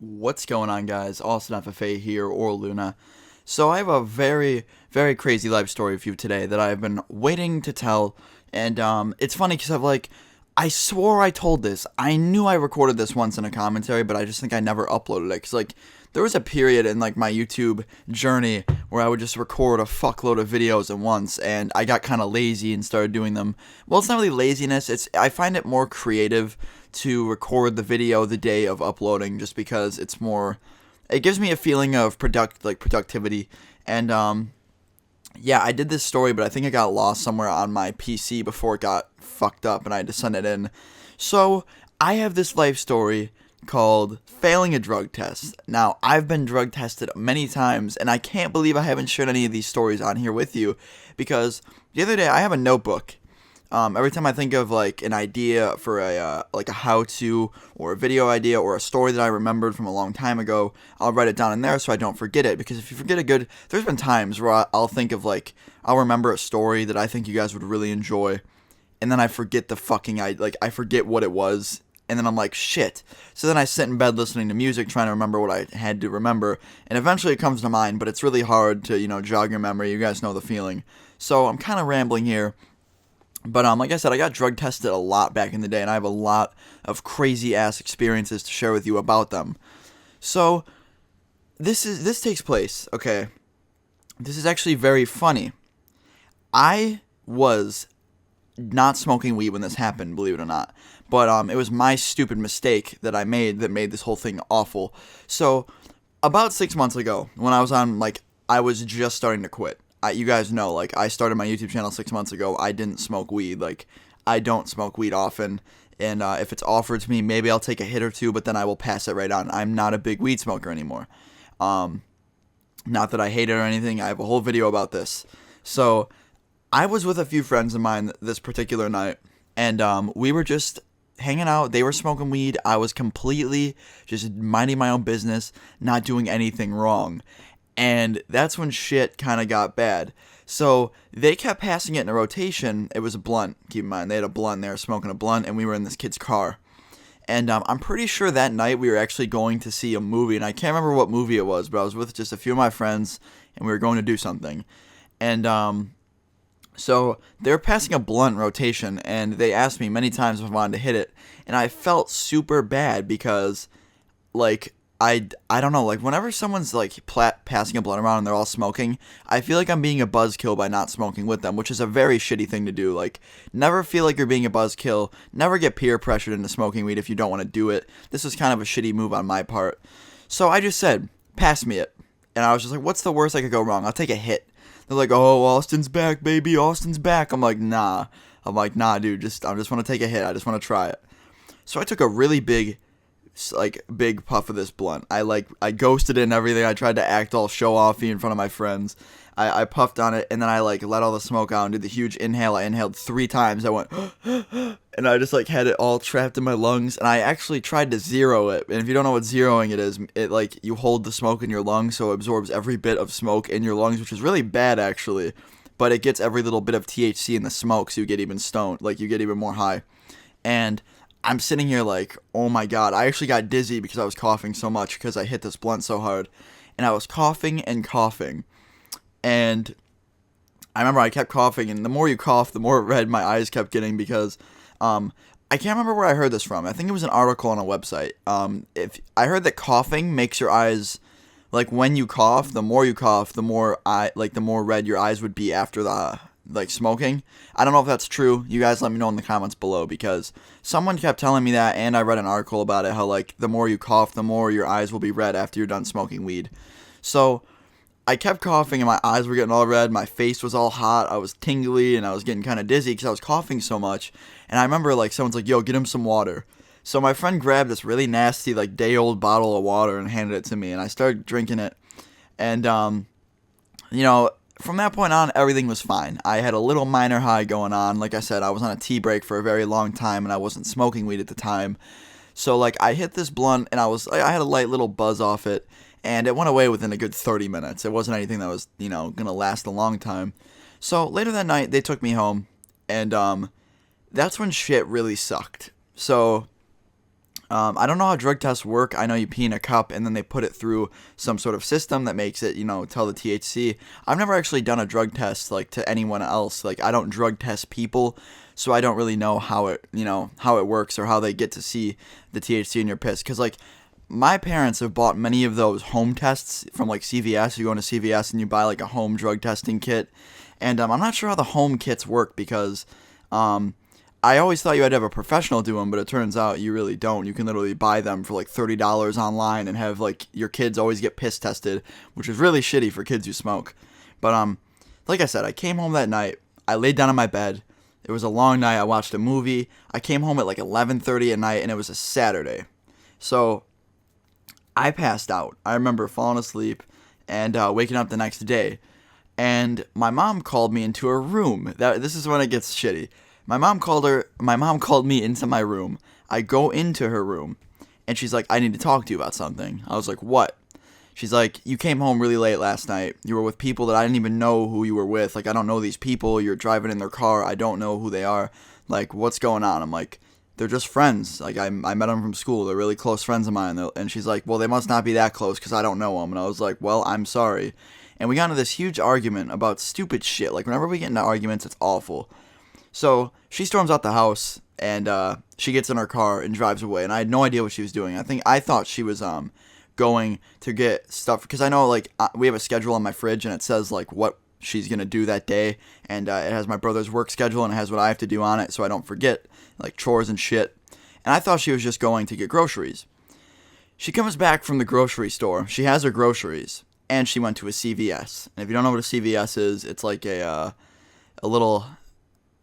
What's going on, guys? Austin FFA here, or Luna. So I have a very, very crazy life story for you today that I've been waiting to tell, and it's funny because I swore I told this. I knew I recorded this once in a commentary, but I just think I never uploaded it. Because, there was a period in, my YouTube journey where I would just record a fuckload of videos at once, and I got kind of lazy and started doing them. Well, it's not really laziness. I find it more creative to record the video the day of uploading, just because it gives me a feeling of productivity. And, yeah, I did this story, but I think it got lost somewhere on my PC before it got fucked up and I had to send it in. So, I have this life story called Failing a Drug Test. Now, I've been drug tested many times, and I can't believe I haven't shared any of these stories on here with you, because the other day I have a notebook. Every time I think of an idea for a how-to or a video idea or a story that I remembered from a long time ago, I'll write it down in there so I don't forget it. Because if you forget there's been times where I'll think of I'll remember a story that I think you guys would really enjoy, and then I forget I forget what it was, and then I'm like, shit. So then I sit in bed listening to music, trying to remember what I had to remember, and eventually it comes to mind, but it's really hard to jog your memory. You guys know the feeling. So I'm kind of rambling here. But like I said, I got drug tested a lot back in the day, and I have a lot of crazy-ass experiences to share with you about them. So, this takes place, okay? This is actually very funny. I was not smoking weed when this happened, believe it or not. But it was my stupid mistake that I made that made this whole thing awful. So, about 6 months ago, when I was I was just starting to quit. You guys know, I started my YouTube channel 6 months ago. I didn't smoke weed. I don't smoke weed often. And if it's offered to me, maybe I'll take a hit or two, but then I will pass it right on. I'm not a big weed smoker anymore. Not that I hate it or anything. I have a whole video about this. So, I was with a few friends of mine this particular night, and we were just hanging out. They were smoking weed. I was completely just minding my own business, not doing anything wrong. And that's when shit kind of got bad. So they kept passing it in a rotation. It was a blunt, keep in mind. They had a blunt. They were smoking a blunt, and we were in this kid's car. And I'm pretty sure that night we were actually going to see a movie. And I can't remember what movie it was, but I was with just a few of my friends, and we were going to do something. And so they were passing a blunt rotation, and they asked me many times if I wanted to hit it. And I felt super bad because, I don't know, whenever someone's, passing a blunt around and they're all smoking, I feel like I'm being a buzzkill by not smoking with them, which is a very shitty thing to do. Never feel like you're being a buzzkill, never get peer pressured into smoking weed if you don't want to do it. This was kind of a shitty move on my part. So I just said, pass me it. And I was just like, what's the worst that could go wrong? I'll take a hit. They're like, oh, Austin's back, baby, Austin's back. I'm like, nah. Nah, dude, I just want to take a hit. I just want to try it. So I took a really big puff of this blunt. I ghosted it and everything. I tried to act all show-offy in front of my friends. I puffed on it, and then I let all the smoke out and did the huge inhale. I inhaled 3 times. I went, and I just had it all trapped in my lungs. And I actually tried to zero it. And if you don't know what zeroing it is, you hold the smoke in your lungs, so it absorbs every bit of smoke in your lungs, which is really bad actually. But it gets every little bit of THC in the smoke, so you get even stoned. You get even more high. And I'm sitting here oh my god. I actually got dizzy because I was coughing so much because I hit this blunt so hard. And I was coughing and coughing. And I remember I kept coughing, and the more you cough, the more red my eyes kept getting because I can't remember where I heard this from. I think it was an article on a website. If I heard that coughing makes your eyes, when you cough, the more you cough, the more the more red your eyes would be after the smoking. I don't know if that's true. You guys let me know in the comments below, because someone kept telling me that, and I read an article about it, how the more you cough, the more your eyes will be red after you're done smoking weed. So I kept coughing, and my eyes were getting all red, my face was all hot, I was tingly, and I was getting kind of dizzy because I was coughing so much. And I remember someone's like, yo, get him some water. So my friend grabbed this really nasty day-old bottle of water and handed it to me, and I started drinking it. And from that point on, everything was fine. I had a little minor high going on. Like I said, I was on a tea break for a very long time, and I wasn't smoking weed at the time. So, I hit this blunt, and I had a light little buzz off it, and it went away within a good 30 minutes. It wasn't anything that was, gonna last a long time. So, later that night, they took me home, and, that's when shit really sucked. So, I don't know how drug tests work. I know you pee in a cup and then they put it through some sort of system that makes it, tell the THC. I've never actually done a drug test like to anyone else. Like I don't drug test people, so I don't really know how it works or how they get to see the THC in your piss. Cause like my parents have bought many of those home tests from like CVS. You go into CVS and you buy like a home drug testing kit, and I'm not sure how the home kits work because I always thought you had to have a professional do them, but it turns out you really don't. You can literally buy them for like $30 online and have like your kids always get piss tested, which is really shitty for kids who smoke. But like I said, I came home that night. I laid down in my bed. It was a long night. I watched a movie. I came home at like 11:30 at night, and it was a Saturday. So I passed out. I remember falling asleep and waking up the next day. And my mom called me into her room. This is when it gets shitty. My mom called me into my room. I go into her room, and she's like, "I need to talk to you about something." I was like, "What?" She's like, "You came home really late last night. You were with people that I didn't even know who you were with. Like, I don't know these people. You're driving in their car. I don't know who they are. Like, what's going on?" I'm like, "They're just friends. Like, I met them from school. They're really close friends of mine." And she's like, "Well, they must not be that close because I don't know them." And I was like, "Well, I'm sorry." And we got into this huge argument about stupid shit. Like, whenever we get into arguments, it's awful. So she storms out the house, and she gets in her car and drives away. And I had no idea what she was doing. I thought she was going to get stuff, because I know like we have a schedule on my fridge, and it says like what she's gonna do that day, and it has my brother's work schedule, and it has what I have to do on it, so I don't forget like chores and shit. And I thought she was just going to get groceries. She comes back from the grocery store. She has her groceries, and she went to a CVS. And if you don't know what a CVS is, it's like a little,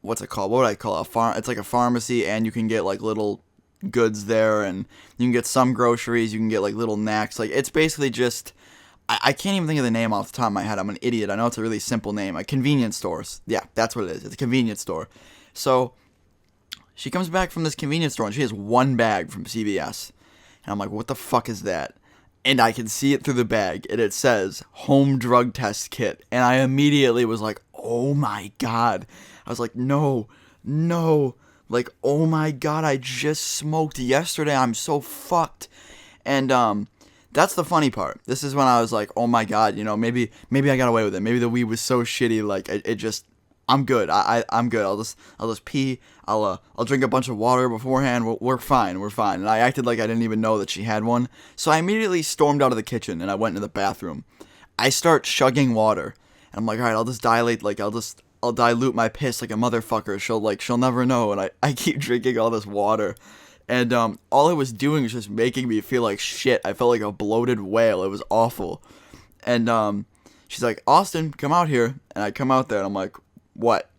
what's it called? What would I call it? It's like a pharmacy, and you can get like little goods there, and you can get some groceries. You can get like little snacks. Like it's basically just, I can't even think of the name off the top of my head. I'm an idiot. I know it's a really simple name. Like convenience stores. Yeah, that's what it is. It's a convenience store. So she comes back from this convenience store, and she has one bag from CVS. And I'm like, what the fuck is that? And I can see it through the bag, and it says home drug test kit. And I immediately was like, oh my God. I was like, no. Like, oh my God, I just smoked yesterday. I'm so fucked. And that's the funny part. This is when I was like, oh my God, maybe I got away with it. Maybe the weed was so shitty, like it just, I'm good. I'm good. I'll just pee. I'll drink a bunch of water beforehand. We're fine. And I acted like I didn't even know that she had one. So I immediately stormed out of the kitchen, and I went into the bathroom. I start chugging water, and I'm like, all right, I'll just dilate. Like I'll dilute my piss like a motherfucker. She'll never know. And I keep drinking all this water, and all it was doing was just making me feel like shit. I felt like a bloated whale. It was awful. And she's like, Austin, come out here. And I come out there, and I'm like, what?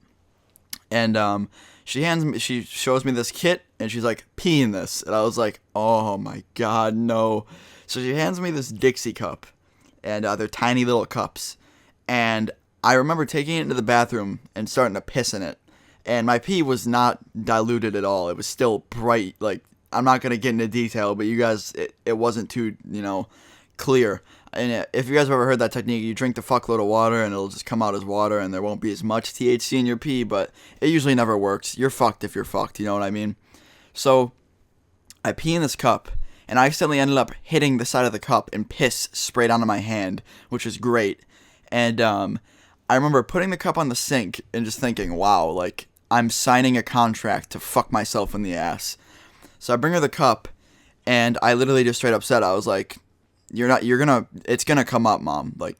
And she shows me this kit, and she's like, pee in this. And I was like, oh my God, no. So she hands me this Dixie cup, and they're tiny little cups. And I remember taking it into the bathroom and starting to piss in it. And my pee was not diluted at all. It was still bright. Like, I'm not going to get into detail, but you guys, it wasn't too, clear. And if you guys have ever heard that technique, you drink the fuckload of water and it'll just come out as water, and there won't be as much THC in your pee, but it usually never works. You're fucked if you're fucked, you know what I mean? So I pee in this cup, and I accidentally ended up hitting the side of the cup, and piss sprayed onto my hand, which is great. And I remember putting the cup on the sink and just thinking, wow, like I'm signing a contract to fuck myself in the ass. So I bring her the cup, and I literally just straight up said, I was like, it's gonna come up, Mom. Like,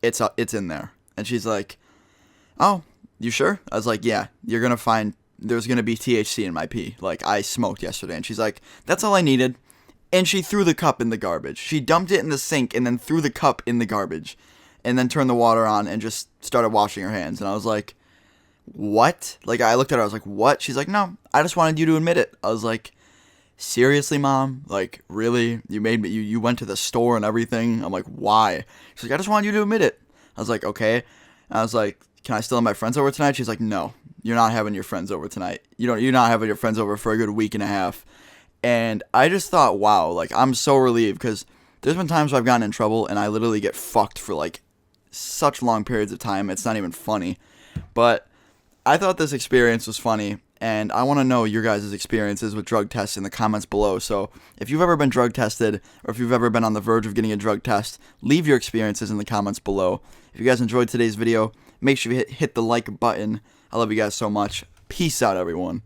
it's in there. And she's like, oh, you sure? I was like, yeah, you're gonna find there's gonna be THC in my pee. Like, I smoked yesterday. And she's like, that's all I needed. And she threw the cup in the garbage. She dumped it in the sink and then threw the cup in the garbage. And then turned the water on and just started washing her hands. And I was like, what? Like, I looked at her, I was like, what? She's like, no, I just wanted you to admit it. I was like, seriously, Mom? Like, really? You made me, you went to the store and everything? I'm like, why? She's like, I just wanted you to admit it. I was like, okay. And I was like, can I still have my friends over tonight? She's like, no, you're not having your friends over tonight. You're not having your friends over for a good week and a half. And I just thought, wow, like, I'm so relieved, because there's been times where I've gotten in trouble and I literally get fucked for like such long periods of time. It's not even funny. But I thought this experience was funny, and I want to know your guys' experiences with drug tests in the comments below. So if you've ever been drug tested, or if you've ever been on the verge of getting a drug test, leave your experiences in the comments below. If you guys enjoyed today's video, make sure you hit the like button. I love you guys so much. Peace out, everyone.